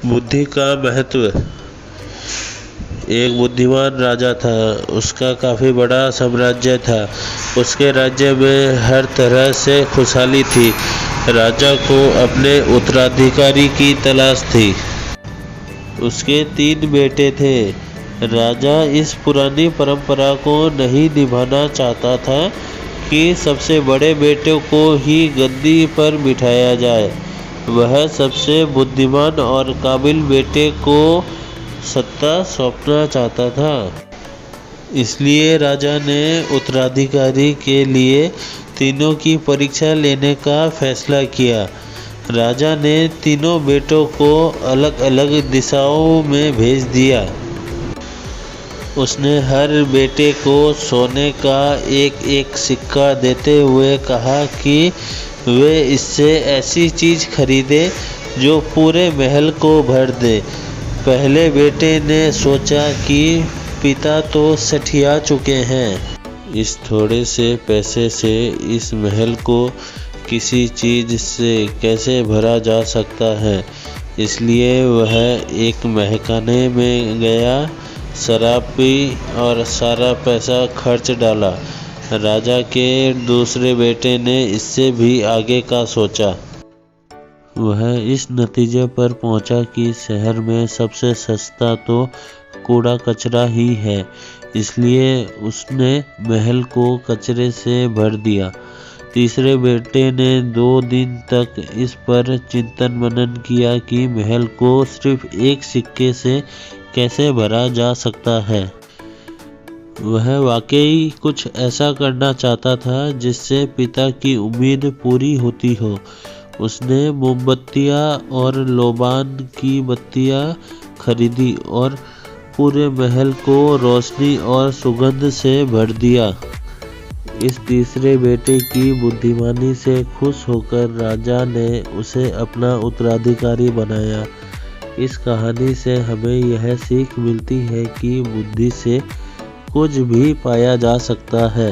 बुद्धि का महत्व। एक बुद्धिमान राजा था। उसका काफ़ी बड़ा साम्राज्य था। उसके राज्य में हर तरह से खुशहाली थी। राजा को अपने उत्तराधिकारी की तलाश थी। उसके 3 बेटे थे। राजा इस पुरानी परंपरा को नहीं निभाना चाहता था कि सबसे बड़े बेटे को ही गद्दी पर बिठाया जाए। वह सबसे बुद्धिमान और काबिल बेटे को सत्ता सौंपना चाहता था। इसलिए राजा ने उत्तराधिकारी के लिए तीनों की परीक्षा लेने का फैसला किया। राजा ने तीनों बेटों को अलग अलग दिशाओं में भेज दिया। उसने हर बेटे को सोने का एक एक सिक्का देते हुए कहा कि वे इससे ऐसी चीज़ खरीदे जो पूरे महल को भर दे। पहले बेटे ने सोचा कि पिता तो सठिया चुके हैं। इस थोड़े से पैसे से इस महल को किसी चीज़ से कैसे भरा जा सकता है। इसलिए वह एक महकाने में गया, शराब पी और सारा पैसा खर्च डाला। राजा के दूसरे बेटे ने इससे भी आगे का सोचा। वह इस नतीजे पर पहुंचा कि शहर में सबसे सस्ता तो कूड़ा कचरा ही है। इसलिए उसने महल को कचरे से भर दिया। तीसरे बेटे ने 2 दिन तक इस पर चिंतन मनन किया कि महल को सिर्फ एक सिक्के से कैसे भरा जा सकता है। वह वाकई कुछ ऐसा करना चाहता था जिससे पिता की उम्मीद पूरी होती हो। उसने मोमबत्तियाँ और लोबान की बत्तियाँ खरीदी और पूरे महल को रोशनी और सुगंध से भर दिया। इस तीसरे बेटे की बुद्धिमानी से खुश होकर राजा ने उसे अपना उत्तराधिकारी बनाया। इस कहानी से हमें यह सीख मिलती है कि बुद्धि से कुछ भी पाया जा सकता है।